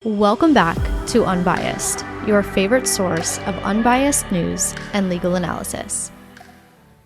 Welcome back to Unbiased, your favorite source of unbiased news and legal analysis.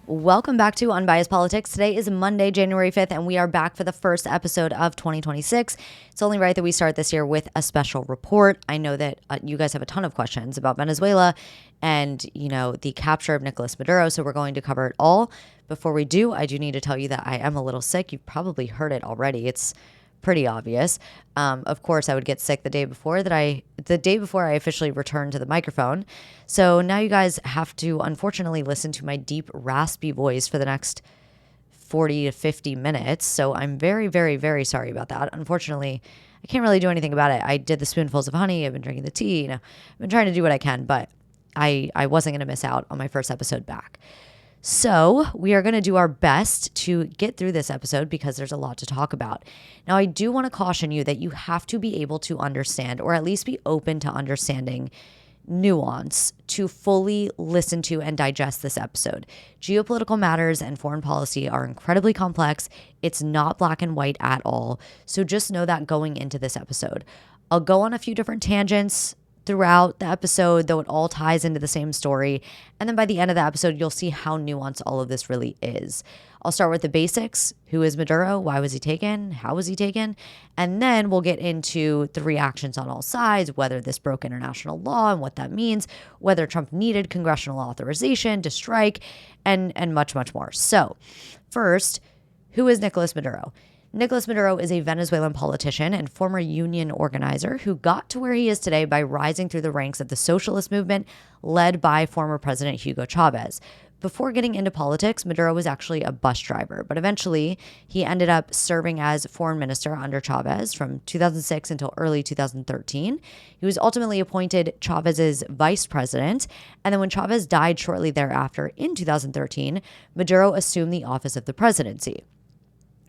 Welcome back to Unbiased Politics. Today is Monday, January 5th, and we are back for the first episode of 2026. It's only right that we start this year with a special report. I know that you guys have a ton of questions about Venezuela and, the capture of Nicolás Maduro, so we're going to cover it all. Before we do, I do need to tell you that I am a little sick. You've probably heard it already. It's pretty obvious. Of course, I would get sick the day before I officially returned to the microphone. So now you guys have to unfortunately listen to my deep, raspy voice for the next 40 to 50 minutes. So I'm very, very, very sorry about that. Unfortunately, I can't really do anything about it. I did the spoonfuls of honey. I've been drinking the tea. I've been trying to do what I can, but I wasn't going to miss out on my first episode back. So we are going to do our best to get through this episode because there's a lot to talk about. Now, I do want to caution you that you have to be able to understand, or at least be open to understanding, nuance to fully listen to and digest this episode. Geopolitical matters and foreign policy are incredibly complex. It's not black and white at all. So just know that going into this episode. I'll go on a few different tangents throughout the episode, though it all ties into the same story. And then by the end of the episode, you'll see how nuanced all of this really is. I'll start with the basics. Who is Maduro? Why was he taken? How was he taken? And then we'll get into the reactions on all sides, whether this broke international law and what that means, whether Trump needed congressional authorization to strike, and much, much more. So first, who is Nicolás Maduro? Nicolás Maduro is a Venezuelan politician and former union organizer who got to where he is today by rising through the ranks of the socialist movement led by former President Hugo Chavez. Before getting into politics, Maduro was actually a bus driver, but eventually he ended up serving as foreign minister under Chavez from 2006 until early 2013. He was ultimately appointed Chavez's vice president, and then when Chavez died shortly thereafter in 2013, Maduro assumed the office of the presidency.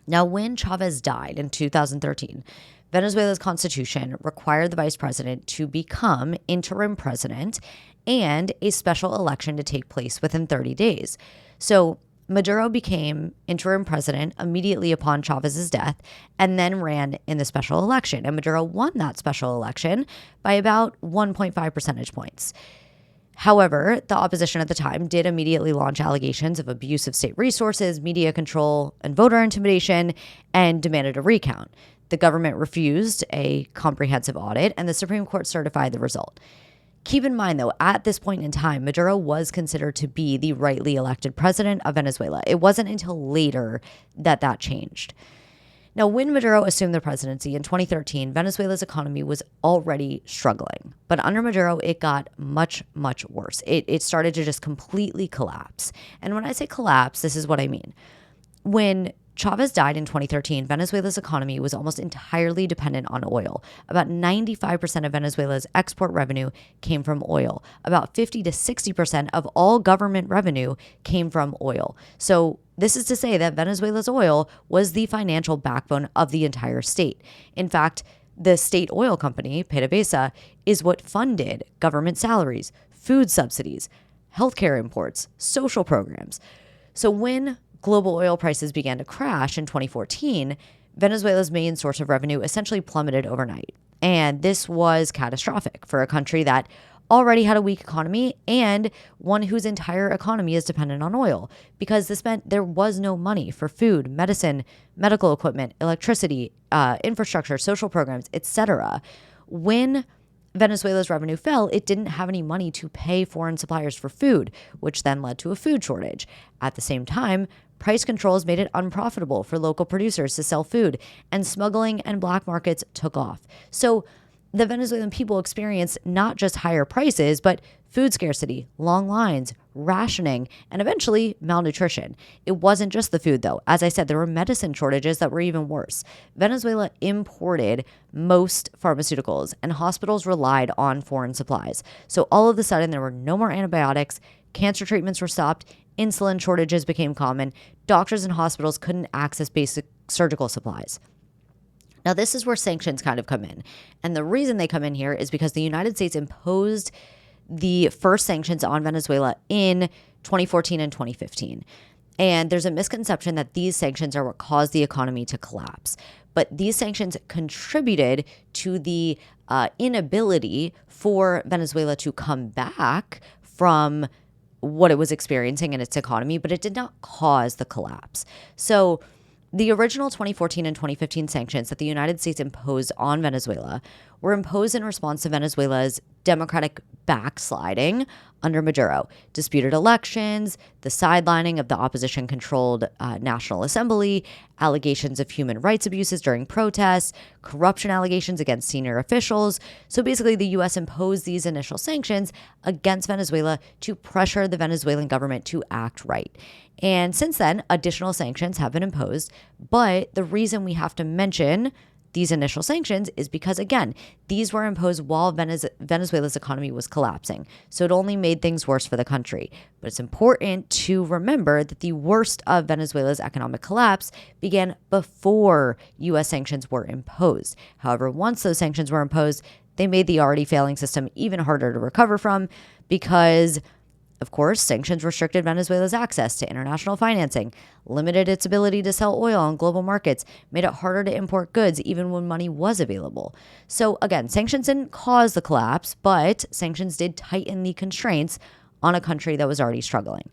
Now, when Chavez died in 2013, Venezuela's constitution required the vice president to become interim president and a special election to take place within 30 days. So Maduro became interim president immediately upon Chavez's death and then ran in the special election. And Maduro won that special election by about 1.5 percentage points. However, the opposition at the time did immediately launch allegations of abuse of state resources, media control, and voter intimidation, and demanded a recount. The government refused a comprehensive audit, and the Supreme Court certified the result. Keep in mind, though, at this point in time, Maduro was considered to be the rightly elected president of Venezuela. It wasn't until later that changed. Now, when Maduro assumed the presidency in 2013, Venezuela's economy was already struggling. But under Maduro, it got much, much worse. It started to just completely collapse. And when I say collapse, this is what I mean. When Chavez died in 2013, Venezuela's economy was almost entirely dependent on oil. About 95% of Venezuela's export revenue came from oil. About 50 to 60% of all government revenue came from oil. So this is to say that Venezuela's oil was the financial backbone of the entire state. In fact, the state oil company, PDVSA, is what funded government salaries, food subsidies, healthcare imports, social programs. So when global oil prices began to crash in 2014, Venezuela's main source of revenue essentially plummeted overnight. And this was catastrophic for a country that already had a weak economy and one whose entire economy is dependent on oil, because this meant there was no money for food, medicine, medical equipment, electricity, infrastructure, social programs, etc. When Venezuela's revenue fell, it didn't have any money to pay foreign suppliers for food, which then led to a food shortage. At the same time, price controls made it unprofitable for local producers to sell food, and smuggling and black markets took off. So the Venezuelan people experienced not just higher prices, but food scarcity, long lines, rationing, and eventually malnutrition. It wasn't just the food, though. As I said, there were medicine shortages that were even worse. Venezuela imported most pharmaceuticals, and hospitals relied on foreign supplies. So all of a sudden, there were no more antibiotics, cancer treatments were stopped, insulin shortages became common, doctors and hospitals couldn't access basic surgical supplies. Now, this is where sanctions kind of come in. And the reason they come in here is because the United States imposed the first sanctions on Venezuela in 2014 and 2015. And there's a misconception that these sanctions are what caused the economy to collapse. But these sanctions contributed to the inability for Venezuela to come back from what it was experiencing in its economy, but it did not cause the collapse. So the original 2014 and 2015 sanctions that the United States imposed on Venezuela were imposed in response to Venezuela's democratic backsliding under Maduro, disputed elections, the sidelining of the opposition-controlled National Assembly, allegations of human rights abuses during protests, corruption allegations against senior officials. So basically, the U.S. imposed these initial sanctions against Venezuela to pressure the Venezuelan government to act right. And since then, additional sanctions have been imposed. But the reason we have to mention these initial sanctions is because, again, these were imposed while Venezuela's economy was collapsing. So it only made things worse for the country. But it's important to remember that the worst of Venezuela's economic collapse began before U.S. sanctions were imposed. However, once those sanctions were imposed, they made the already failing system even harder to recover from because, of course, sanctions restricted Venezuela's access to international financing, limited its ability to sell oil on global markets, made it harder to import goods even when money was available. So again, sanctions didn't cause the collapse, but sanctions did tighten the constraints on a country that was already struggling.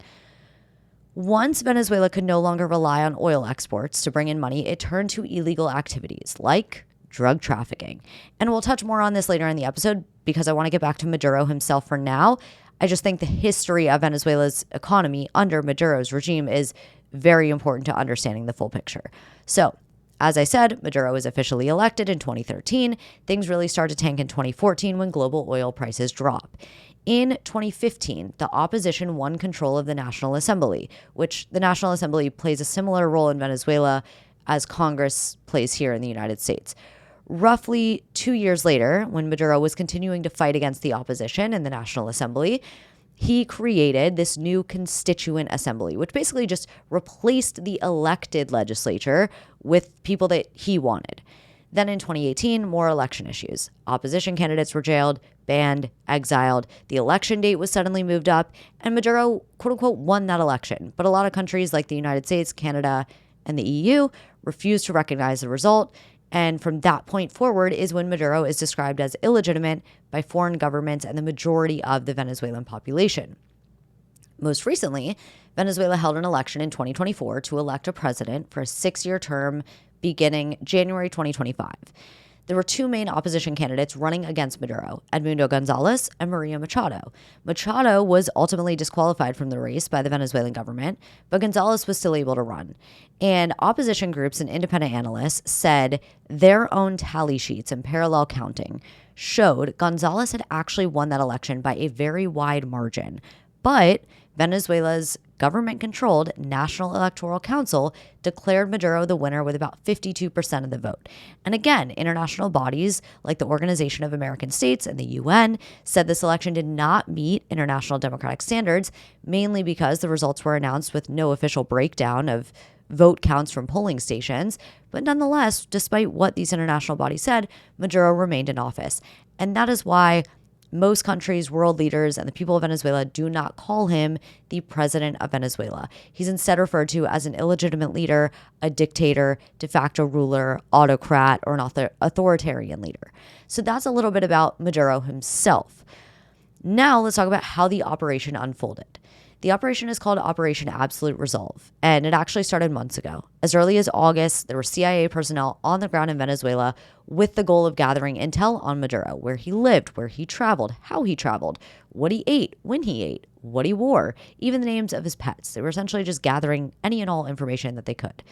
Once Venezuela could no longer rely on oil exports to bring in money, it turned to illegal activities like drug trafficking. And we'll touch more on this later in the episode because I want to get back to Maduro himself for now. I just think the history of Venezuela's economy under Maduro's regime is very important to understanding the full picture. So, as I said, Maduro was officially elected in 2013. Things really started to tank in 2014 when global oil prices drop. In 2015, the opposition won control of the National Assembly, which the National Assembly plays a similar role in Venezuela as Congress plays here in the United States. Roughly 2 years later, when Maduro was continuing to fight against the opposition in the National Assembly, he created this new constituent assembly, which basically just replaced the elected legislature with people that he wanted. Then in 2018, more election issues. Opposition candidates were jailed, banned, exiled. The election date was suddenly moved up, and Maduro, quote unquote, won that election. But a lot of countries like the United States, Canada, and the EU refused to recognize the result. And from that point forward is when Maduro is described as illegitimate by foreign governments and the majority of the Venezuelan population. Most recently, Venezuela held an election in 2024 to elect a president for a 6-year term beginning January 2025. There were two main opposition candidates running against Maduro, Edmundo Gonzalez and Maria Machado. Machado was ultimately disqualified from the race by the Venezuelan government, but Gonzalez was still able to run. And opposition groups and independent analysts said their own tally sheets and parallel counting showed Gonzalez had actually won that election by a very wide margin. But Venezuela's government-controlled National Electoral Council declared Maduro the winner with about 52% of the vote. And again, international bodies like the Organization of American States and the UN said this election did not meet international democratic standards, mainly because the results were announced with no official breakdown of vote counts from polling stations. But nonetheless, despite what these international bodies said, Maduro remained in office. And that is why most countries, world leaders, and the people of Venezuela do not call him the president of Venezuela. He's instead referred to as an illegitimate leader, a dictator, de facto ruler, autocrat, or an authoritarian leader. So that's a little bit about Maduro himself. Now let's talk about how the operation unfolded. The operation is called Operation Absolute Resolve, and it actually started months ago. As early as August, there were CIA personnel on the ground in Venezuela with the goal of gathering intel on Maduro, where he lived, where he traveled, how he traveled, what he ate, when he ate, what he wore, even the names of his pets. They were essentially just gathering any and all information that they could.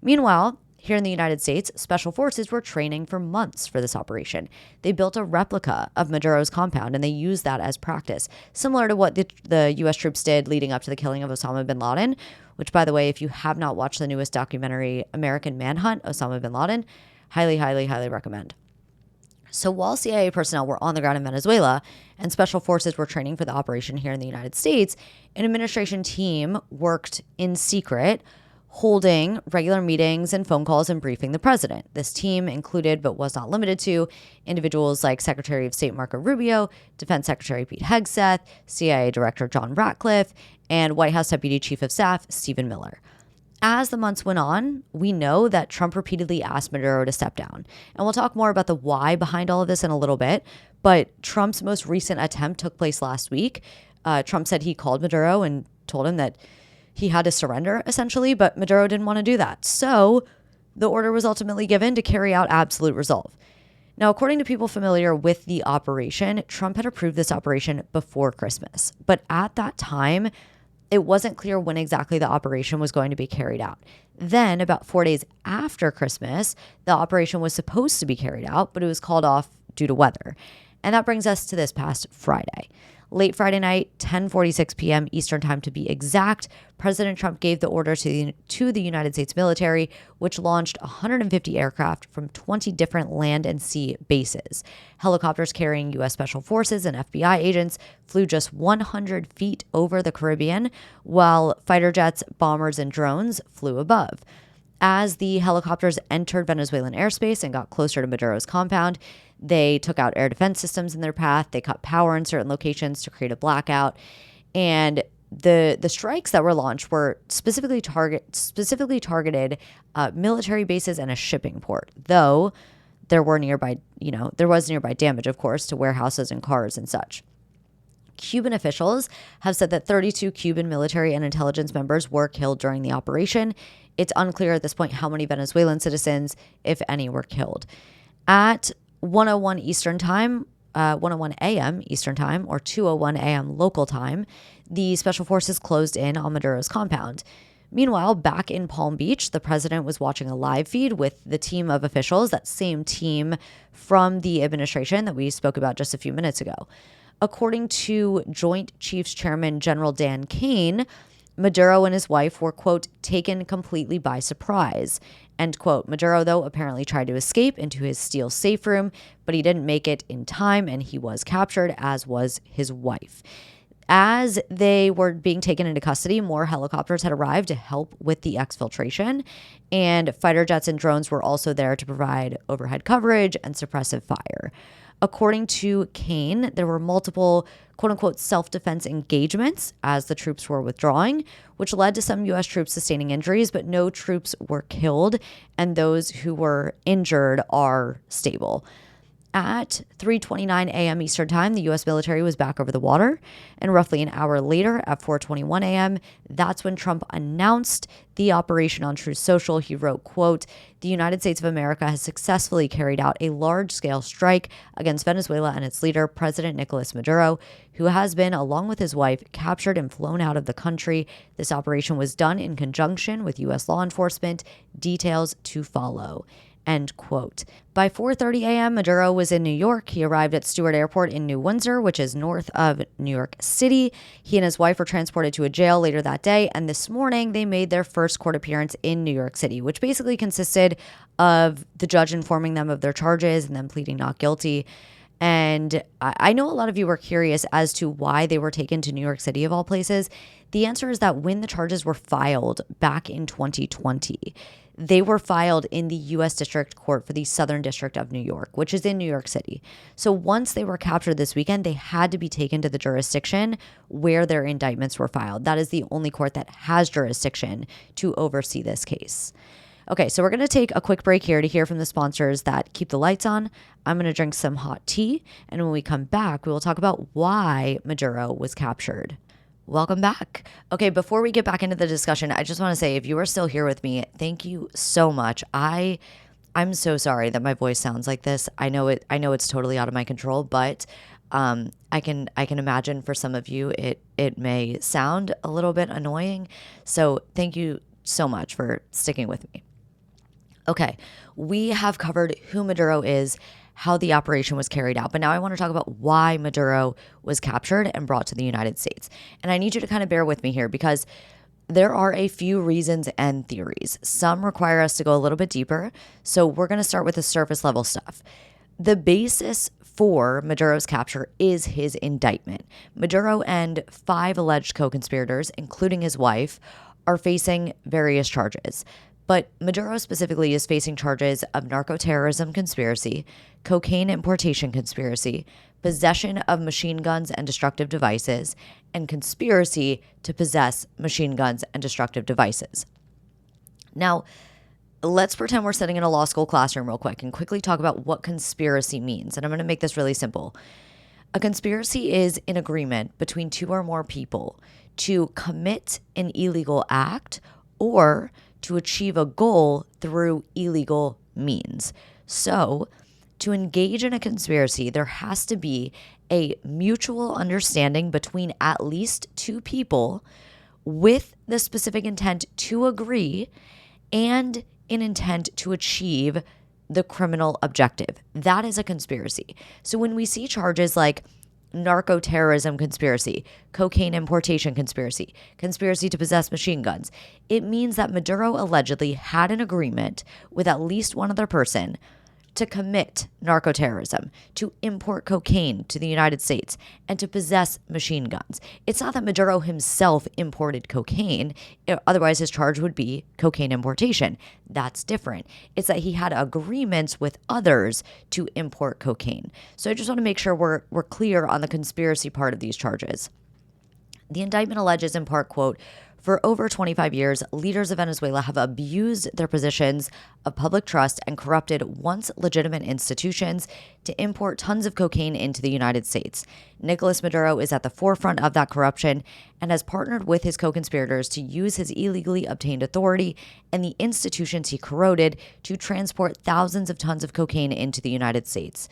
Meanwhile, here in the United States, special forces were training for months for this operation. They built a replica of Maduro's compound, and they used that as practice, similar to what the U.S. troops did leading up to the killing of Osama bin Laden, which, by the way, if you have not watched the newest documentary, American Manhunt, Osama bin Laden, highly, highly, highly recommend. So while CIA personnel were on the ground in Venezuela and special forces were training for the operation here in the United States, an administration team worked in secret, holding regular meetings and phone calls and briefing the president. This team included, but was not limited to, individuals like Secretary of State Marco Rubio, Defense Secretary Pete Hegseth, CIA Director John Ratcliffe, and White House Deputy Chief of Staff Stephen Miller. As the months went on, we know that Trump repeatedly asked Maduro to step down. And we'll talk more about the why behind all of this in a little bit. But Trump's most recent attempt took place last week. Trump said he called Maduro and told him that he had to surrender, essentially, but Maduro didn't want to do that. So the order was ultimately given to carry out absolute resolve. Now, according to people familiar with the operation, Trump had approved this operation before Christmas. But at that time, it wasn't clear when exactly the operation was going to be carried out. Then, about 4 days after Christmas, the operation was supposed to be carried out, but it was called off due to weather. And that brings us to this past Friday. Late Friday night, 10:46 p.m. Eastern time to be exact, President Trump gave the order to the United States military, which launched 150 aircraft from 20 different land and sea bases. Helicopters carrying U.S. Special Forces and FBI agents flew just 100 feet over the Caribbean, while fighter jets, bombers, and drones flew above. As the helicopters entered Venezuelan airspace and got closer to Maduro's compound, they took out air defense systems in their path. They cut power in certain locations to create a blackout. And the strikes that were launched were specifically targeted military bases and a shipping port, though there was nearby damage, of course, to warehouses and cars and such. Cuban officials have said that 32 Cuban military and intelligence members were killed during the operation. It's unclear at this point how many Venezuelan citizens, if any, were killed. At 1:01 Eastern Time, 1:01 a.m. Eastern Time, or 2:01 a.m. local time, the special forces closed in on Maduro's compound. Meanwhile, back in Palm Beach, the president was watching a live feed with the team of officials, that same team from the administration that we spoke about just a few minutes ago. According to Joint Chiefs Chairman General Dan Kane, Maduro and his wife were, quote, taken completely by surprise, end quote. Maduro, though, apparently tried to escape into his steel safe room, but he didn't make it in time, and he was captured, as was his wife. As they were being taken into custody, more helicopters had arrived to help with the exfiltration, and fighter jets and drones were also there to provide overhead coverage and suppressive fire. According to Kane, there were multiple, quote-unquote, self-defense engagements as the troops were withdrawing, which led to some U.S. troops sustaining injuries, but no troops were killed, and those who were injured are stable. At 3:29 a.m. Eastern Time, the U.S. military was back over the water, and roughly an hour later, at 4:21 a.m., that's when Trump announced the operation on Truth Social. He wrote, quote, "The United States of America has successfully carried out a large-scale strike against Venezuela and its leader, President Nicolás Maduro, who has been, along with his wife, captured and flown out of the country. This operation was done in conjunction with U.S. law enforcement. Details to follow." End quote. By 4:30 a.m., Maduro was in New York. He arrived at Stewart Airport in New Windsor, which is north of New York City. He and his wife were transported to a jail later that day, and this morning they made their first court appearance in New York City, which basically consisted of the judge informing them of their charges and then pleading not guilty. And I know a lot of you were curious as to why they were taken to New York City, of all places. The answer is that when the charges were filed back in 2020, they were filed in the U.S. District Court for the Southern District of New York, which is in New York City. So once they were captured this weekend, they had to be taken to the jurisdiction where their indictments were filed. That is the only court that has jurisdiction to oversee this case. Okay, so we're going to take a quick break here to hear from the sponsors that keep the lights on. I'm going to drink some hot tea, and when we come back, we will talk about why Maduro was captured. Welcome back. Okay, before we get back into the discussion, I just want to say, if you are still here with me, thank you so much. I'm so sorry that my voice sounds like this. I know it's totally out of my control, but I can imagine for some of you it may sound a little bit annoying. So thank you so much for sticking with me. Okay, we have covered who Maduro is, how the operation was carried out, but now I want to talk about why Maduro was captured and brought to the United States. And I need you to kind of bear with me here because there are a few reasons and theories. Some require us to go a little bit deeper, so we're going to start with the surface level stuff. The basis for Maduro's capture is his indictment. Maduro and 5 alleged co-conspirators, including his wife, are facing various charges. But Maduro specifically is facing charges of narco-terrorism conspiracy, cocaine importation conspiracy, possession of machine guns and destructive devices, and conspiracy to possess machine guns and destructive devices. Now, let's pretend we're sitting in a law school classroom real quick and quickly talk about what conspiracy means. And I'm going to make this really simple. A conspiracy is an agreement between two or more people to commit an illegal act or to achieve a goal through illegal means. So, to engage in a conspiracy, there has to be a mutual understanding between at least two people with the specific intent to agree and an intent to achieve the criminal objective. That is a conspiracy. So when we see charges like narco-terrorism conspiracy, cocaine importation conspiracy, conspiracy to possess machine guns, it means that Maduro allegedly had an agreement with at least one other person to commit narco-terrorism, to import cocaine to the United States, and to possess machine guns. It's not that Maduro himself imported cocaine, otherwise his charge would be cocaine importation. That's different. It's that he had agreements with others to import cocaine. So I just want to make sure we're clear on the conspiracy part of these charges. The indictment alleges in part, quote, "For over 25 years, leaders of Venezuela have abused their positions of public trust and corrupted once legitimate institutions to import tons of cocaine into the United States. Nicolás Maduro is at the forefront of that corruption and has partnered with his co-conspirators to use his illegally obtained authority and the institutions he corroded to transport thousands of tons of cocaine into the United States.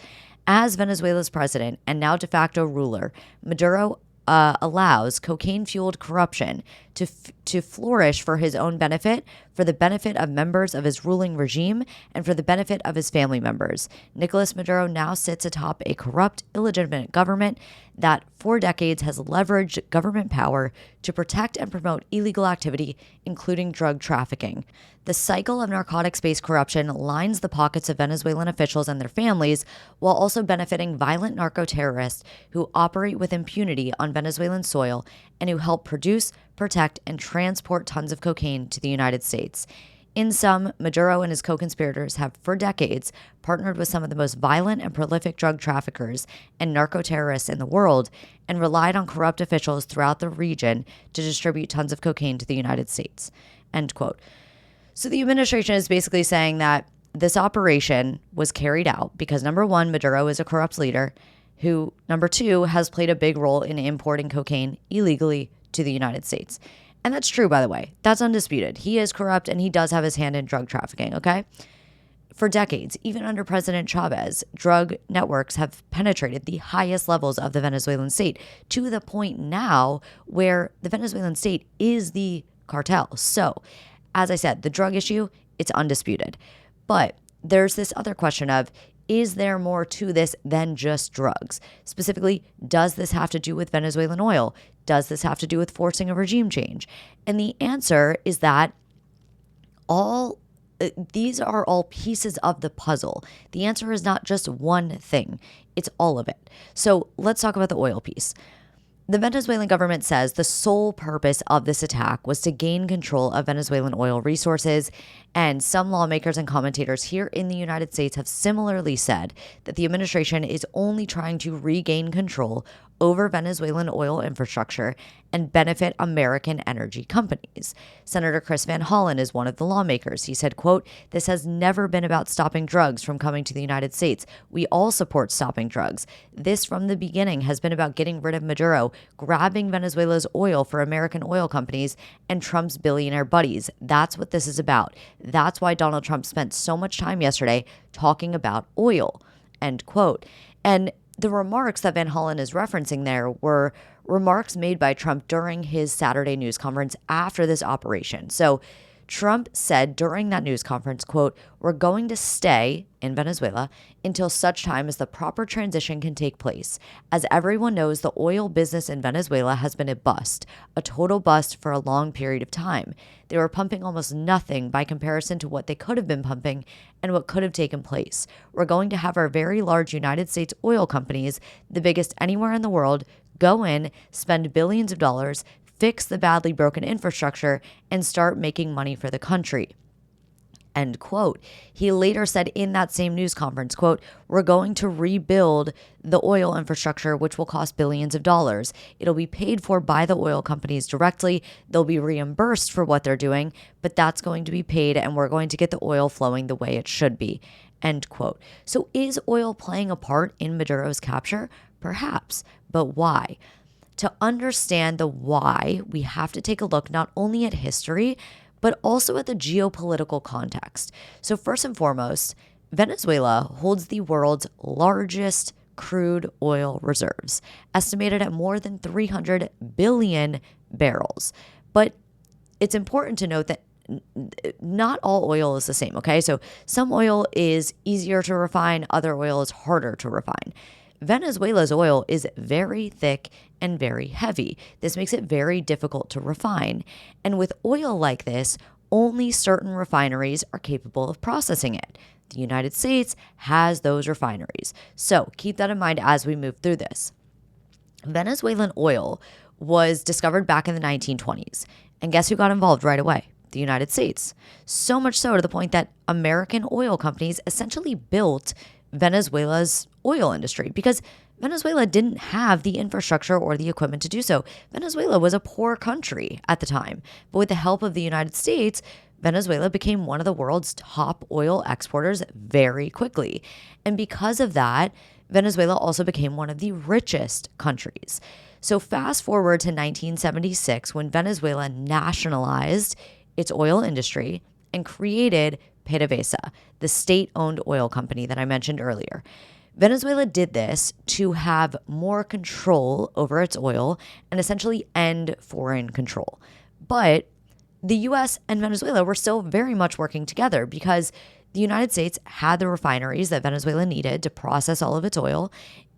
As Venezuela's president and now de facto ruler, Maduro allows cocaine-fueled corruption to flourish for his own benefit, for the benefit of members of his ruling regime, and for the benefit of his family members. Nicolás Maduro now sits atop a corrupt, illegitimate government that for decades has leveraged government power to protect and promote illegal activity, including drug trafficking. The cycle of narcotics-based corruption lines the pockets of Venezuelan officials and their families, while also benefiting violent narco-terrorists who operate with impunity on Venezuelan soil and who help produce, protect, and transport tons of cocaine to the United States. In sum, Maduro and his co-conspirators have for decades partnered with some of the most violent and prolific drug traffickers and narco-terrorists in the world and relied on corrupt officials throughout the region to distribute tons of cocaine to the United States." End quote. So the administration is basically saying that this operation was carried out because, number one, Maduro is a corrupt leader who, number two, has played a big role in importing cocaine illegally to the United States. And that's true, by the way. That's undisputed. He is corrupt and he does have his hand in drug trafficking, okay? For decades, even under President Chavez, drug networks have penetrated the highest levels of the Venezuelan state to the point now where the Venezuelan state is the cartel. So, as I said, the drug issue, it's undisputed. But there's this other question of, is there more to this than just drugs? Specifically, does this have to do with Venezuelan oil? Does this have to do with forcing a regime change? And the answer is that these are all pieces of the puzzle. The answer is not just one thing. It's all of it. So let's talk about the oil piece. The Venezuelan government says the sole purpose of this attack was to gain control of Venezuelan oil resources, and some lawmakers and commentators here in the United States have similarly said that the administration is only trying to regain control over Venezuelan oil infrastructure and benefit American energy companies. Senator Chris Van Hollen is one of the lawmakers. He said, quote, "This has never been about stopping drugs from coming to the United States. We all support stopping drugs. This from the beginning has been about getting rid of Maduro, grabbing Venezuela's oil for American oil companies and Trump's billionaire buddies. That's what this is about. That's why Donald Trump spent so much time yesterday talking about oil," end quote. And the remarks that Van Hollen is referencing there were remarks made by Trump during his Saturday news conference after this operation. So Trump said during that news conference, quote, "We're going to stay in Venezuela until such time as the proper transition can take place. As everyone knows, the oil business in Venezuela has been a bust, a total bust for a long period of time. They were pumping almost nothing by comparison to what they could have been pumping and what could have taken place. We're going to have our very large United States oil companies, the biggest anywhere in the world, go in, spend billions of dollars, fix the badly broken infrastructure, and start making money for the country." end quote. He later said in that same news conference, quote, "We're going to rebuild the oil infrastructure, which will cost billions of dollars. It'll be paid for by the oil companies directly. They'll be reimbursed for what they're doing, but that's going to be paid, and we're going to get the oil flowing the way it should be," end quote. So is oil playing a part in Maduro's capture? Perhaps, but why? To understand the why, we have to take a look not only at history, but also at the geopolitical context. So first and foremost, Venezuela holds the world's largest crude oil reserves, estimated at more than 300 billion barrels. But it's important to note that not all oil is the same, okay? So some oil is easier to refine, other oil is harder to refine. Venezuela's oil is very thick and very heavy. This makes it very difficult to refine. And with oil like this, only certain refineries are capable of processing it. The United States has those refineries. So keep that in mind as we move through this. Venezuelan oil was discovered back in the 1920s. And guess who got involved right away? The United States. So much so to the point that American oil companies essentially built Venezuela's oil industry because Venezuela didn't have the infrastructure or the equipment to do so. Venezuela was a poor country at the time, but with the help of the United States, Venezuela became one of the world's top oil exporters very quickly. And because of that, Venezuela also became one of the richest countries. So fast forward to 1976 when Venezuela nationalized its oil industry and created PDVSA, the state-owned oil company that I mentioned earlier. Venezuela did this to have more control over its oil and essentially end foreign control. But the US and Venezuela were still very much working together because the United States had the refineries that Venezuela needed to process all of its oil,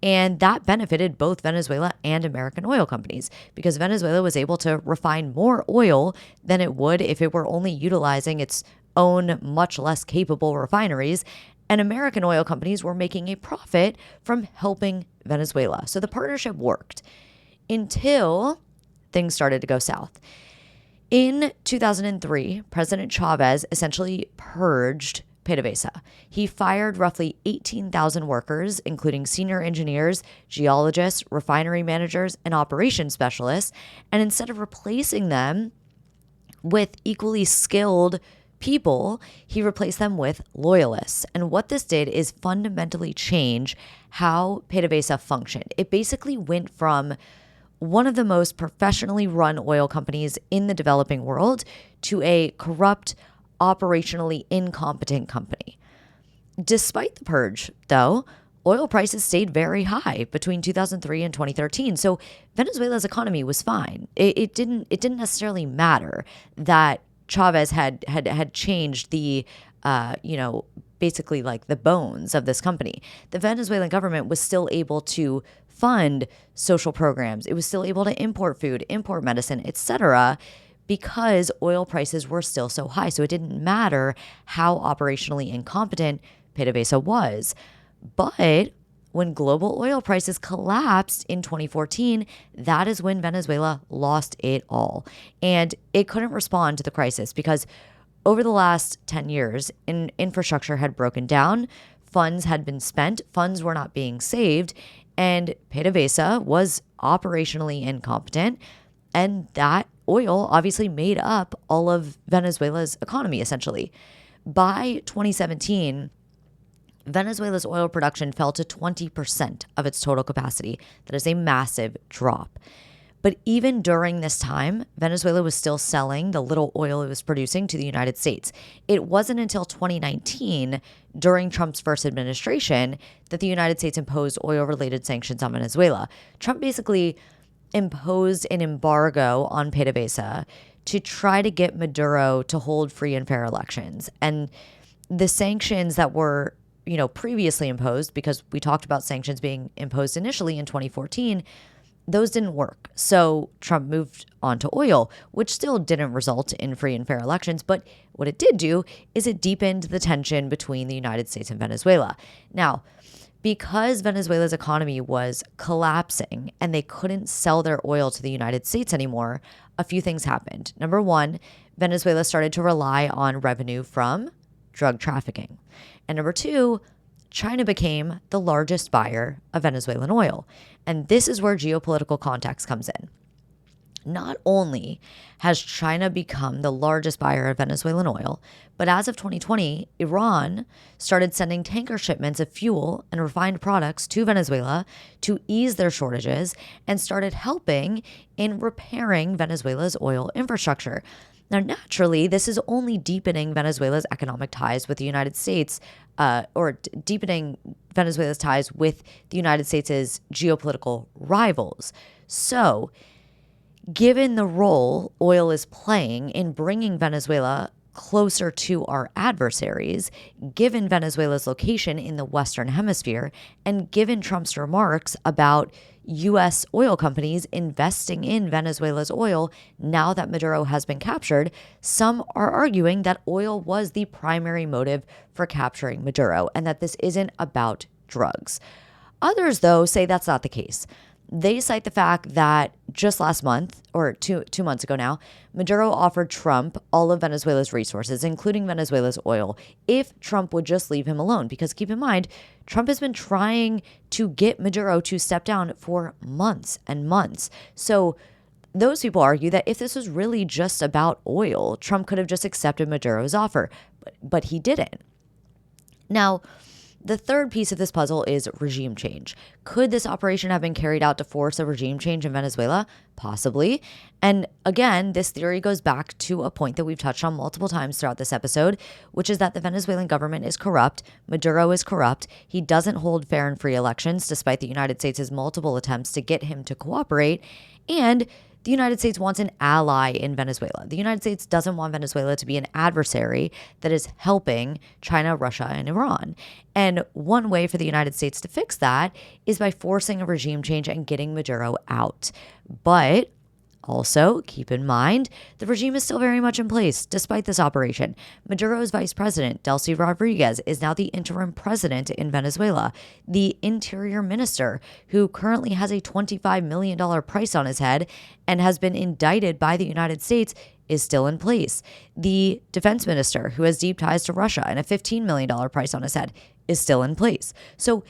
and that benefited both Venezuela and American oil companies because Venezuela was able to refine more oil than it would if it were only utilizing its own much less capable refineries, and American oil companies were making a profit from helping Venezuela. So the partnership worked until things started to go south. In 2003, President Chavez essentially purged PDVSA. He fired roughly 18,000 workers, including senior engineers, geologists, refinery managers, and operations specialists, and instead of replacing them with equally skilled people, he replaced them with loyalists. And what this did is fundamentally change how PDVSA functioned. It basically went from one of the most professionally run oil companies in the developing world to a corrupt, operationally incompetent company. Despite the purge, though, oil prices stayed very high between 2003 and 2013. So Venezuela's economy was fine. It didn't necessarily matter that Chavez had changed the, basically like the bones of this company. The Venezuelan government was still able to fund social programs. It was still able to import food, import medicine, etc., because oil prices were still so high. So it didn't matter how operationally incompetent PDVSA was. But when global oil prices collapsed in 2014, that is when Venezuela lost it all. And it couldn't respond to the crisis because over the last 10 years, infrastructure had broken down, funds had been spent, funds were not being saved, and PDVSA was operationally incompetent. And that oil obviously made up all of Venezuela's economy, essentially. By 2017, Venezuela's oil production fell to 20% of its total capacity. That is a massive drop. But even during this time, Venezuela was still selling the little oil it was producing to the United States. It wasn't until 2019, during Trump's first administration, that the United States imposed oil-related sanctions on Venezuela. Trump basically imposed an embargo on PDVSA to try to get Maduro to hold free and fair elections. And the sanctions that were previously imposed, because we talked about sanctions being imposed initially in 2014, those didn't work. So Trump moved on to oil, which still didn't result in free and fair elections. But what it did do is it deepened the tension between the United States and Venezuela. Now, because Venezuela's economy was collapsing and they couldn't sell their oil to the United States anymore, a few things happened. Number one, Venezuela started to rely on revenue from drug trafficking. And number two, China became the largest buyer of Venezuelan oil. And this is where geopolitical context comes in. Not only has China become the largest buyer of Venezuelan oil, but as of 2020, Iran started sending tanker shipments of fuel and refined products to Venezuela to ease their shortages and started helping in repairing Venezuela's oil infrastructure. Now, naturally, this is only deepening Venezuela's economic ties with the United States, deepening Venezuela's ties with the United States' geopolitical rivals. So, given the role oil is playing in bringing Venezuela closer to our adversaries, given Venezuela's location in the Western Hemisphere, and given Trump's remarks about U.S. oil companies investing in Venezuela's oil now that Maduro has been captured, some are arguing that oil was the primary motive for capturing Maduro and that this isn't about drugs. Others, though, say that's not the case. They cite the fact that just last month, or two months ago now, Maduro offered Trump all of Venezuela's resources, including Venezuela's oil, if Trump would just leave him alone. Because keep in mind, Trump has been trying to get Maduro to step down for months and months. So those people argue that if this was really just about oil, Trump could have just accepted Maduro's offer, but he didn't. Now, the third piece of this puzzle is regime change. Could this operation have been carried out to force a regime change in Venezuela? Possibly. And again, this theory goes back to a point that we've touched on multiple times throughout this episode, which is that the Venezuelan government is corrupt. Maduro is corrupt. He doesn't hold fair and free elections, despite the United States' multiple attempts to get him to cooperate. And the United States wants an ally in Venezuela. The United States doesn't want Venezuela to be an adversary that is helping China, Russia, and Iran. And one way for the United States to fix that is by forcing a regime change and getting Maduro out. But also, keep in mind, the regime is still very much in place despite this operation. Maduro's vice president, Delcy Rodriguez, is now the interim president in Venezuela. The interior minister, who currently has a $25 million price on his head and has been indicted by the United States, is still in place. The defense minister, who has deep ties to Russia and a $15 million price on his head, is still in place. So,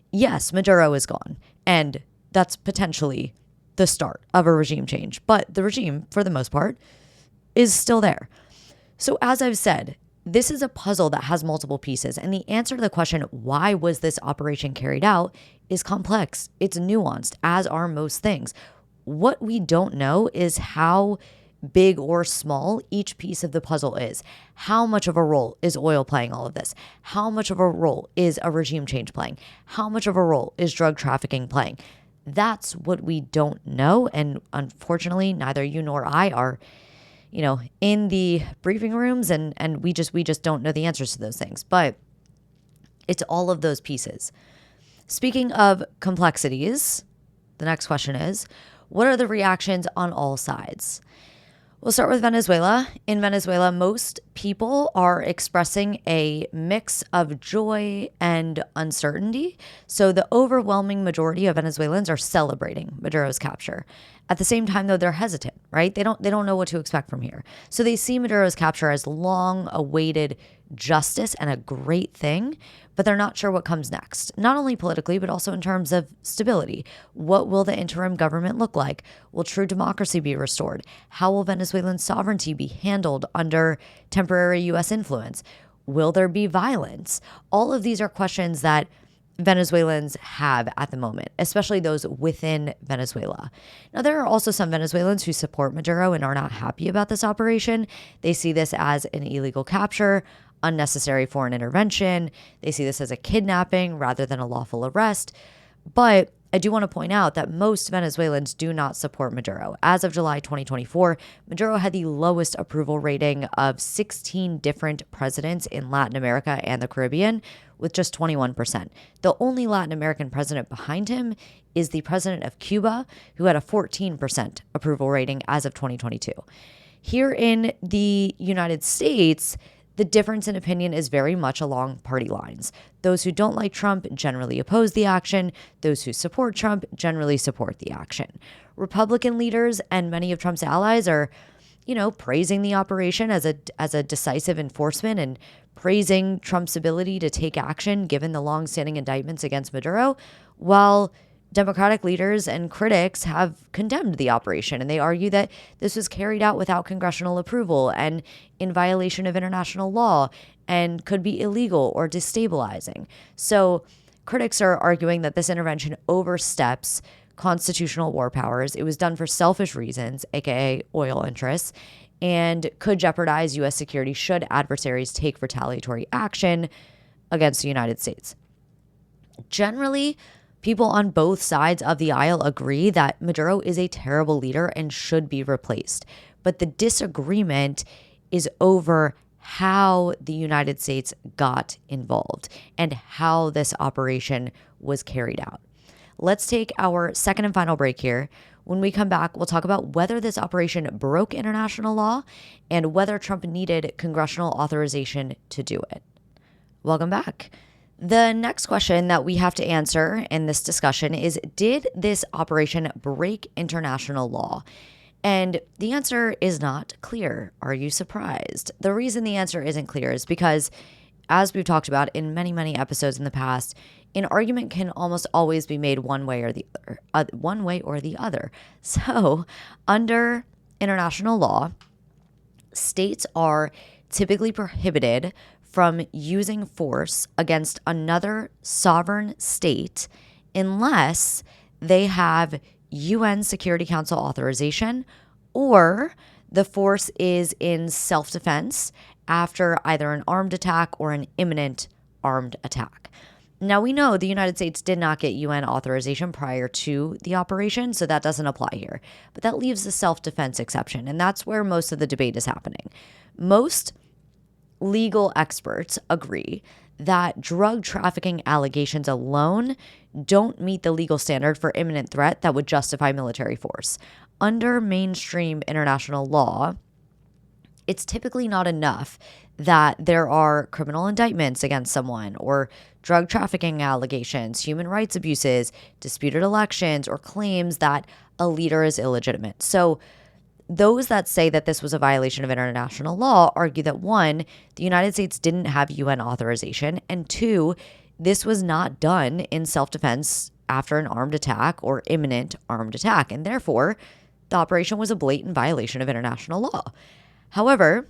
yes, Maduro is gone, and that's potentially the start of a regime change. But the regime, for the most part, is still there. So as I've said, this is a puzzle that has multiple pieces. And the answer to the question, why was this operation carried out, is complex. It's nuanced, as are most things. What we don't know is how big or small each piece of the puzzle is. How much of a role is oil playing all of this? How much of a role is a regime change playing? How much of a role is drug trafficking playing? That's what we don't know. And unfortunately, neither you nor I are, in the briefing rooms and we just don't know the answers to those things. But it's all of those pieces. Speaking of complexities, the next question is, what are the reactions on all sides? We'll start with Venezuela. In Venezuela, most people are expressing a mix of joy and uncertainty. So the overwhelming majority of Venezuelans are celebrating Maduro's capture. At the same time, though, they're hesitant, right? They don't know what to expect from here. So they see Maduro's capture as long-awaited justice and a great thing, but they're not sure what comes next, not only politically, but also in terms of stability. What will the interim government look like? Will true democracy be restored? How will Venezuelan sovereignty be handled under temporary U.S. influence? Will there be violence? All of these are questions that Venezuelans have at the moment, especially those within Venezuela. Now, there are also some Venezuelans who support Maduro and are not happy about this operation. They see this as an illegal capture, unnecessary foreign intervention. They see this as a kidnapping rather than a lawful arrest. But I do want to point out that most Venezuelans do not support Maduro. As of July 2024, Maduro had the lowest approval rating of 16 different presidents in Latin America and the Caribbean, with just 21%. The only Latin American president behind him is the president of Cuba, who had a 14% approval rating as of 2022. Here in the United States, the difference in opinion is very much along party lines. Those who don't like Trump generally oppose the action. Those who support Trump generally support the action. Republican leaders and many of Trump's allies are, praising the operation as a decisive enforcement and praising Trump's ability to take action given the longstanding indictments against Maduro, while Democratic leaders and critics have condemned the operation, and they argue that this was carried out without congressional approval and in violation of international law and could be illegal or destabilizing. So critics are arguing that this intervention oversteps constitutional war powers. It was done for selfish reasons, aka oil interests, and could jeopardize U.S. security should adversaries take retaliatory action against the United States. Generally, people on both sides of the aisle agree that Maduro is a terrible leader and should be replaced. But the disagreement is over how the United States got involved and how this operation was carried out. Let's take our second and final break here. When we come back, we'll talk about whether this operation broke international law and whether Trump needed congressional authorization to do it. Welcome back. The next question that we have to answer in this discussion is, did this operation break international law? And the answer is not clear. Are you surprised? The reason the answer isn't clear is because, as we've talked about in many, many episodes in the past, an argument can almost always be made one way or the other. So, under international law, states are typically prohibited from using force against another sovereign state unless they have UN Security Council authorization or the force is in self-defense after either an armed attack or an imminent armed attack. Now, we know the United States did not get UN authorization prior to the operation, so that doesn't apply here. But that leaves the self-defense exception, and that's where most of the debate is happening. Most legal experts agree that drug trafficking allegations alone don't meet the legal standard for imminent threat that would justify military force. Under mainstream international law, it's typically not enough that there are criminal indictments against someone or drug trafficking allegations, human rights abuses, disputed elections, or claims that a leader is illegitimate. So those that say that this was a violation of international law argue that, one, the United States didn't have UN authorization, and two, this was not done in self-defense after an armed attack or imminent armed attack, and therefore the operation was a blatant violation of international law. However,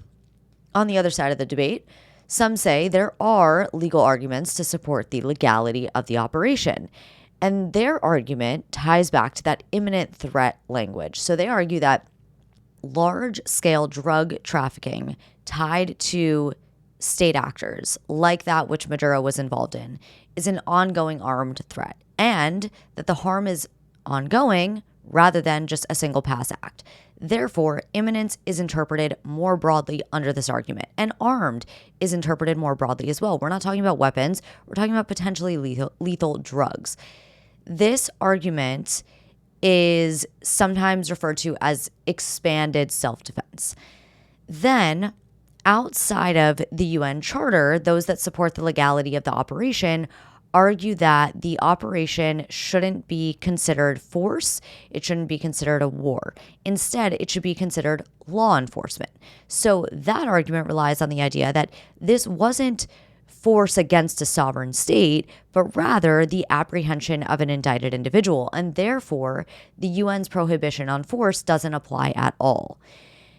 on the other side of the debate, some say there are legal arguments to support the legality of the operation. And their argument ties back to that imminent threat language. So they argue that large-scale drug trafficking tied to state actors, like that which Maduro was involved in, is an ongoing armed threat, and that the harm is ongoing rather than just a single pass act. Therefore, imminence is interpreted more broadly under this argument, and armed is interpreted more broadly as well. We're not talking about weapons, we're talking about potentially lethal drugs. This argument is sometimes referred to as expanded self-defense. Then, outside of the UN Charter, those that support the legality of the operation argue that the operation shouldn't be considered force, it shouldn't be considered a war. Instead, it should be considered law enforcement. So that argument relies on the idea that this wasn't force against a sovereign state, but rather the apprehension of an indicted individual, and therefore the UN's prohibition on force doesn't apply at all.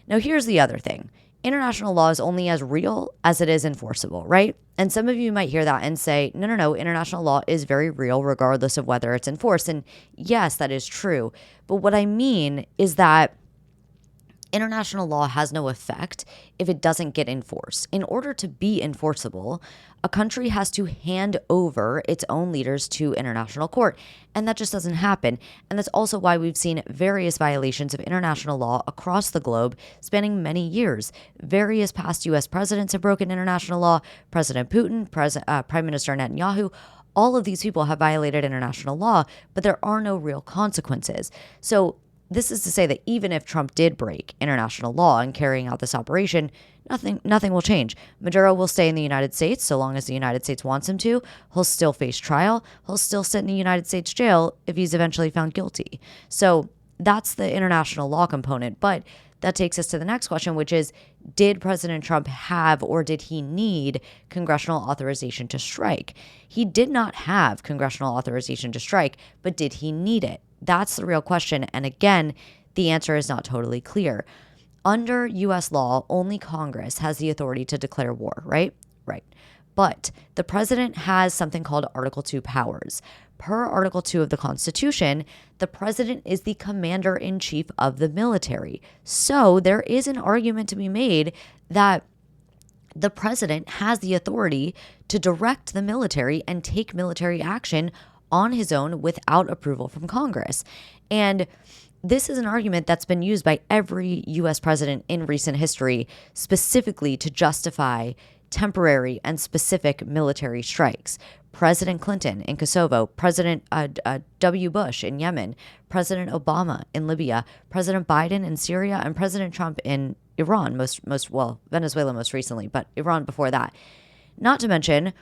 Now, here's the other thing. International law is only as real as it is enforceable, right? And some of you might hear that and say, no, international law is very real regardless of whether it's enforced. And yes, that is true. But what I mean is that international law has no effect if it doesn't get enforced. In order to be enforceable, a country has to hand over its own leaders to international court. And that just doesn't happen. And that's also why we've seen various violations of international law across the globe spanning many years. Various past U.S. presidents have broken international law. President Putin, Prime Minister Netanyahu, all of these people have violated international law, but there are no real consequences. So this is to say that even if Trump did break international law in carrying out this operation, nothing will change. Maduro will stay in the United States so long as the United States wants him to. He'll still face trial. He'll still sit in the United States jail if he's eventually found guilty. So that's the international law component. But that takes us to the next question, which is, did President Trump have or did he need congressional authorization to strike? He did not have congressional authorization to strike, but did he need it? That's the real question. And again, the answer is not totally clear. Under U.S. law, only Congress has the authority to declare war, right? Right. But the president has something called Article 2 powers. Per Article 2 of the Constitution, the president is the commander-in-chief of the military. So there is an argument to be made that the president has the authority to direct the military and take military action on his own without approval from Congress. And this is an argument that's been used by every U.S. president in recent history, specifically to justify temporary and specific military strikes. President Clinton in Kosovo, President W. Bush in Yemen, President Obama in Libya, President Biden in Syria, and President Trump in Iran, Venezuela most recently, but Iran before that. Not to mention,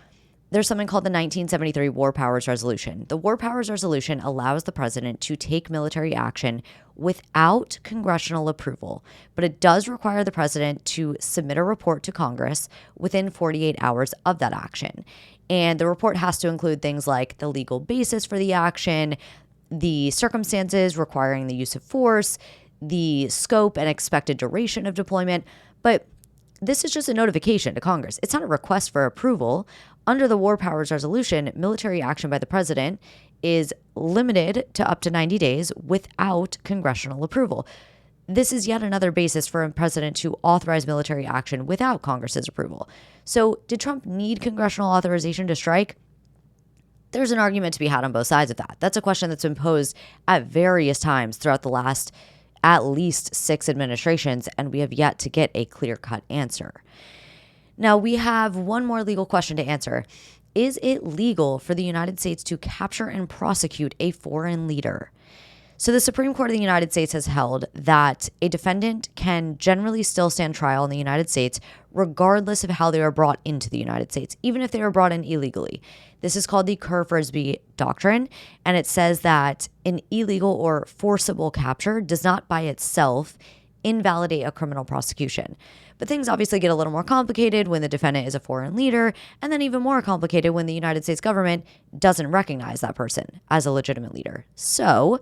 there's something called the 1973 War Powers Resolution. The War Powers Resolution allows the president to take military action without congressional approval, but it does require the president to submit a report to Congress within 48 hours of that action. And the report has to include things like the legal basis for the action, the circumstances requiring the use of force, the scope and expected duration of deployment. But this is just a notification to Congress. It's not a request for approval. Under the War Powers Resolution, military action by the president is limited to up to 90 days without congressional approval. This is yet another basis for a president to authorize military action without Congress's approval. So did Trump need congressional authorization to strike? There's an argument to be had on both sides of that. That's a question that's been posed at various times throughout the last at least 6 administrations, and we have yet to get a clear-cut answer. Now, we have one more legal question to answer. Is it legal for the United States to capture and prosecute a foreign leader? So the Supreme Court of the United States has held that a defendant can generally still stand trial in the United States regardless of how they were brought into the United States, even if they were brought in illegally. This is called the Kerr-Frisbee Doctrine, and it says that an illegal or forcible capture does not by itself invalidate a criminal prosecution. But things obviously get a little more complicated when the defendant is a foreign leader, and then even more complicated when the United States government doesn't recognize that person as a legitimate leader. So,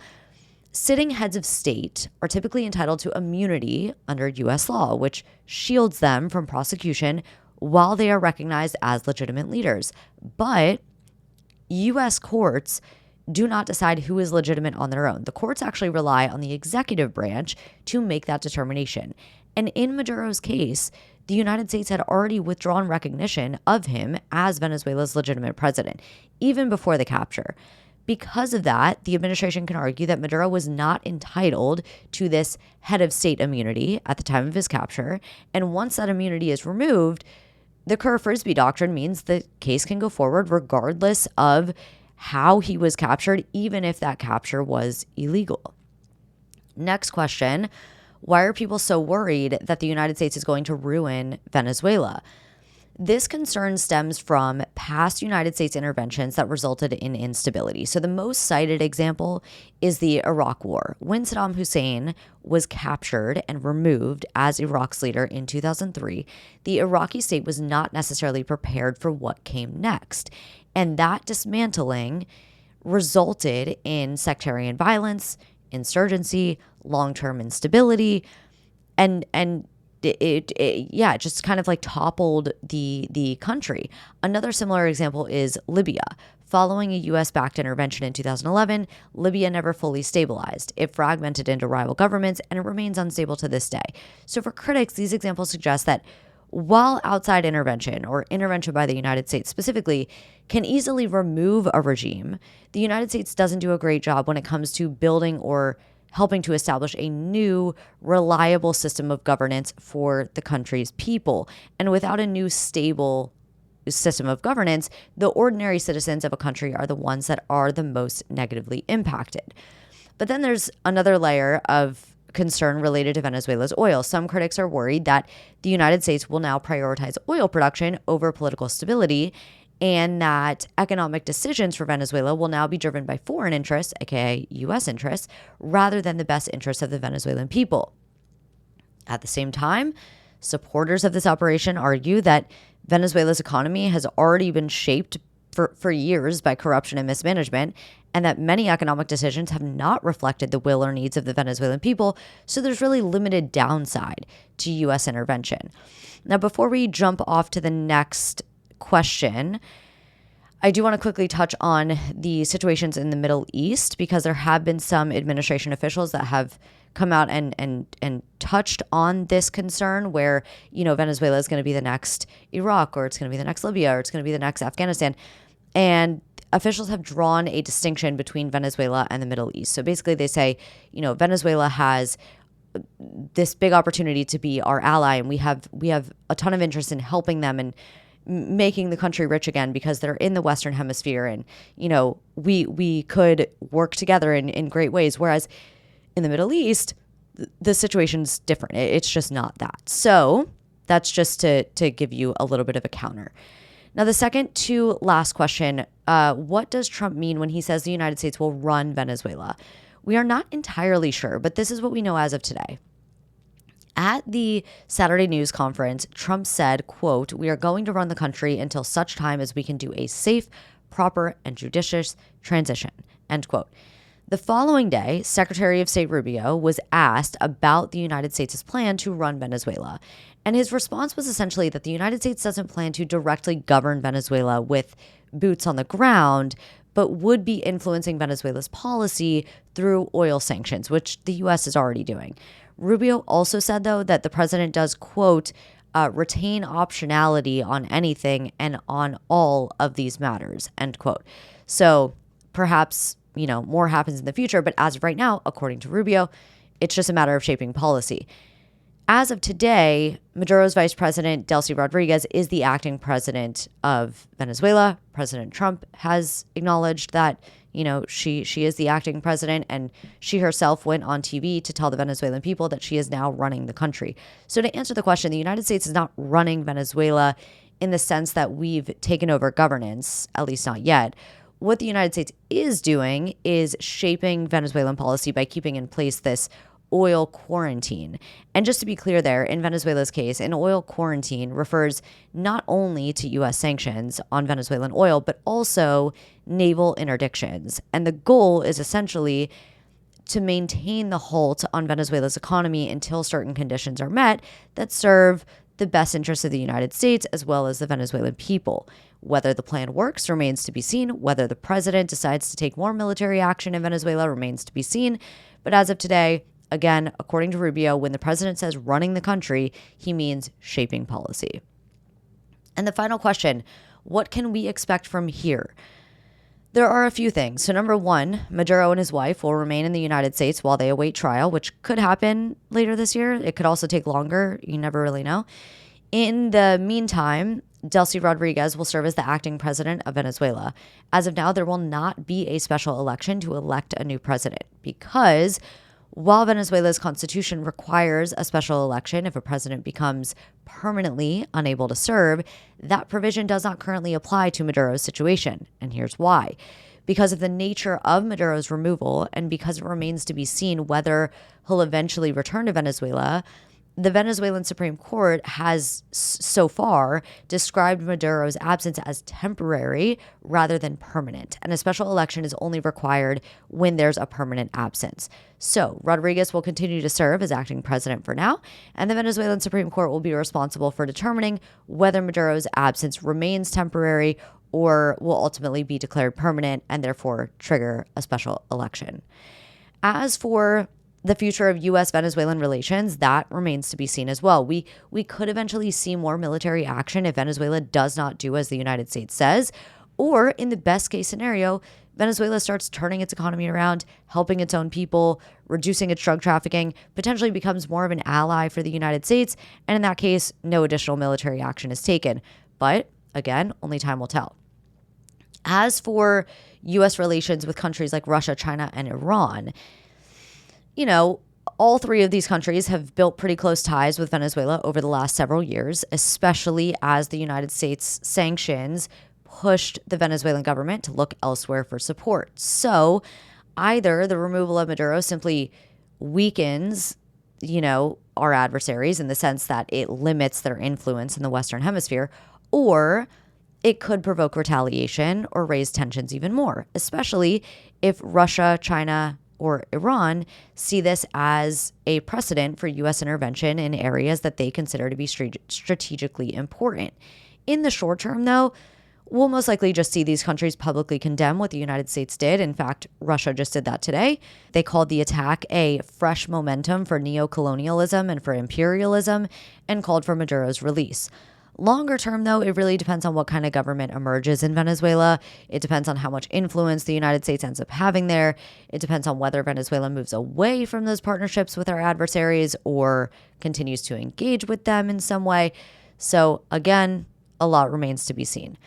sitting heads of state are typically entitled to immunity under U.S. law, which shields them from prosecution while they are recognized as legitimate leaders. But U.S. courts do not decide who is legitimate on their own. The courts actually rely on the executive branch to make that determination. And in Maduro's case, the United States had already withdrawn recognition of him as Venezuela's legitimate president, even before the capture. Because of that, the administration can argue that Maduro was not entitled to this head of state immunity at the time of his capture. And once that immunity is removed, the Kerr-Frisbee Doctrine means the case can go forward regardless of how he was captured, even if that capture was illegal. Next question, why are people so worried that the United States is going to ruin Venezuela? This concern stems from past United States interventions that resulted in instability. So the most cited example is the Iraq War. When Saddam Hussein was captured and removed as Iraq's leader in 2003, the Iraqi state was not necessarily prepared for what came next. And that dismantling resulted in sectarian violence, insurgency, long-term instability, and it just kind of like toppled the country. Another similar example is Libya. Following a U.S.-backed intervention in 2011, Libya never fully stabilized. It fragmented into rival governments, and it remains unstable to this day. So for critics, these examples suggest that while outside intervention, or intervention by the United States specifically, can easily remove a regime, the United States doesn't do a great job when it comes to building or helping to establish a new, reliable system of governance for the country's people. And without a new, stable system of governance, the ordinary citizens of a country are the ones that are the most negatively impacted. But then there's another layer of concern related to Venezuela's oil. Some critics are worried that the United States will now prioritize oil production over political stability, and that economic decisions for Venezuela will now be driven by foreign interests, aka U.S. interests, rather than the best interests of the Venezuelan people. At the same time, supporters of this operation argue that Venezuela's economy has already been shaped for years by corruption and mismanagement, and that many economic decisions have not reflected the will or needs of the Venezuelan people, so there's really limited downside to U.S. intervention. Now, before we jump off to the next question, I do want to quickly touch on the situations in the Middle East, because there have been some administration officials that have come out and touched on this concern where, Venezuela is going to be the next Iraq, or it's going to be the next Libya, or it's going to be the next Afghanistan. And officials have drawn a distinction between Venezuela and the Middle East. So basically they say, Venezuela has this big opportunity to be our ally, and we have a ton of interest in helping them and making the country rich again because they're in the Western Hemisphere, and we could work together in great ways. Whereas in the Middle East, the situation's different. It's just not that. So that's just to give you a little bit of a counter. Now, the second to last question, what does Trump mean when he says the United States will run Venezuela? We are not entirely sure, but this is what we know as of today. At the Saturday news conference, Trump said, quote, "We are going to run the country until such time as we can do a safe, proper, and judicious transition," end quote. The following day, Secretary of State Rubio was asked about the United States' plan to run Venezuela. And his response was essentially that the United States doesn't plan to directly govern Venezuela with boots on the ground, but would be influencing Venezuela's policy through oil sanctions, which the U.S. is already doing. Rubio also said, though, that the president does, quote, retain optionality on anything and on all of these matters, end quote. So perhaps, more happens in the future, but as of right now, according to Rubio, it's just a matter of shaping policy. As of today, Maduro's vice president, Delcy Rodriguez, is the acting president of Venezuela. President Trump has acknowledged that, she is the acting president, and she herself went on TV to tell the Venezuelan people that she is now running the country. So to answer the question, the United States is not running Venezuela in the sense that we've taken over governance, at least not yet. What the United States is doing is shaping Venezuelan policy by keeping in place this oil quarantine. And just to be clear there, in Venezuela's case, an oil quarantine refers not only to U.S. sanctions on Venezuelan oil, but also naval interdictions. And the goal is essentially to maintain the halt on Venezuela's economy until certain conditions are met that serve the best interests of the United States as well as the Venezuelan people. Whether the plan works remains to be seen. Whether the president decides to take more military action in Venezuela remains to be seen. But as of today, again, according to Rubio, when the president says running the country, he means shaping policy. And the final question, what can we expect from here? There are a few things. So number one, Maduro and his wife will remain in the United States while they await trial, which could happen later this year. It could also take longer. You never really know. In the meantime, Delcy Rodriguez will serve as the acting president of Venezuela. As of now, there will not be a special election to elect a new president because while Venezuela's constitution requires a special election if a president becomes permanently unable to serve, that provision does not currently apply to Maduro's situation. And here's why. Because of the nature of Maduro's removal and because it remains to be seen whether he'll eventually return to Venezuela, the Venezuelan Supreme Court has so far described Maduro's absence as temporary rather than permanent, and a special election is only required when there's a permanent absence. So Rodriguez will continue to serve as acting president for now, and the Venezuelan Supreme Court will be responsible for determining whether Maduro's absence remains temporary or will ultimately be declared permanent and therefore trigger a special election. As for the future of U.S.-Venezuelan relations, that remains to be seen as well. We could eventually see more military action if Venezuela does not do as the United States says, or in the best case scenario, Venezuela starts turning its economy around, helping its own people, reducing its drug trafficking, potentially becomes more of an ally for the United States, and in that case, no additional military action is taken. But again, only time will tell. As for U.S. relations with countries like Russia, China, and Iran, all three of these countries have built pretty close ties with Venezuela over the last several years, especially as the United States sanctions pushed the Venezuelan government to look elsewhere for support. So either the removal of Maduro simply weakens, our adversaries in the sense that it limits their influence in the Western Hemisphere, or it could provoke retaliation or raise tensions even more, especially if Russia, China, or Iran see this as a precedent for U.S. intervention in areas that they consider to be strategically important. In the short term, though, we'll most likely just see these countries publicly condemn what the United States did. In fact, Russia just did that today. They called the attack a fresh momentum for neocolonialism and for imperialism and called for Maduro's release. Longer term, though, it really depends on what kind of government emerges in Venezuela. It depends on how much influence the United States ends up having there. It depends on whether Venezuela moves away from those partnerships with our adversaries or continues to engage with them in some way. So again, a lot remains to be seen.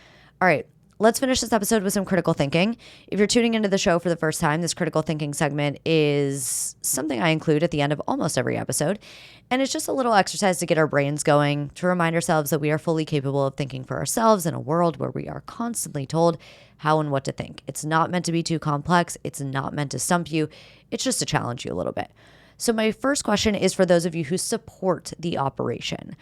All right, let's finish this episode with some critical thinking. If you're tuning into the show for the first time, this critical thinking segment is something I include at the end of almost every episode. And it's just a little exercise to get our brains going, to remind ourselves that we are fully capable of thinking for ourselves in a world where we are constantly told how and what to think. It's not meant to be too complex. It's not meant to stump you. It's just to challenge you a little bit. So my first question is for those of you who support the operation.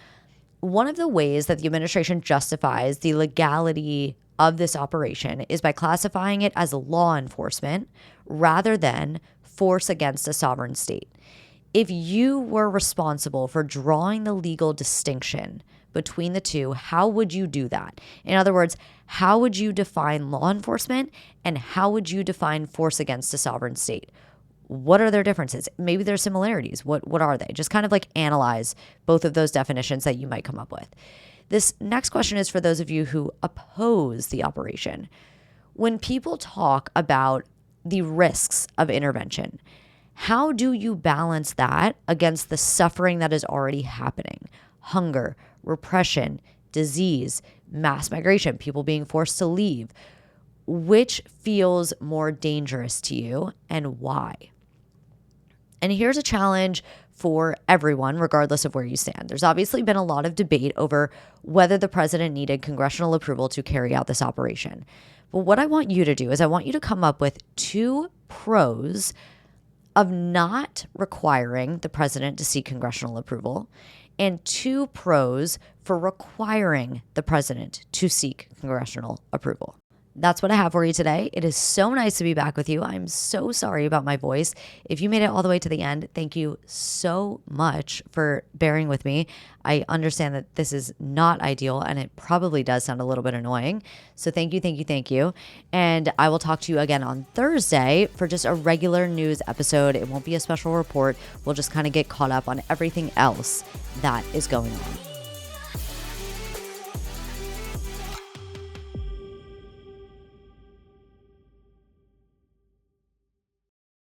One of the ways that the administration justifies the legality of this operation is by classifying it as law enforcement rather than force against a sovereign state. If you were responsible for drawing the legal distinction between the two, how would you do that? In other words, how would you define law enforcement and how would you define force against a sovereign state? What are their differences? Maybe there's similarities. What are they? Just kind of like analyze both of those definitions that you might come up with. This next question is for those of you who oppose the operation. When people talk about the risks of intervention, how do you balance that against the suffering that is already happening? Hunger, repression, disease, mass migration, people being forced to leave. Which feels more dangerous to you and why? And here's a challenge for everyone, regardless of where you stand. There's obviously been a lot of debate over whether the president needed congressional approval to carry out this operation. But what I want you to do is I want you to come up with 2 pros of not requiring the president to seek congressional approval and 2 pros for requiring the president to seek congressional approval. That's what I have for you today. It is so nice to be back with you. I'm so sorry about my voice. If you made it all the way to the end, thank you so much for bearing with me. I understand that this is not ideal and it probably does sound a little bit annoying. So thank you. And I will talk to you again on Thursday for just a regular news episode. It won't be a special report. We'll just kind of get caught up on everything else that is going on.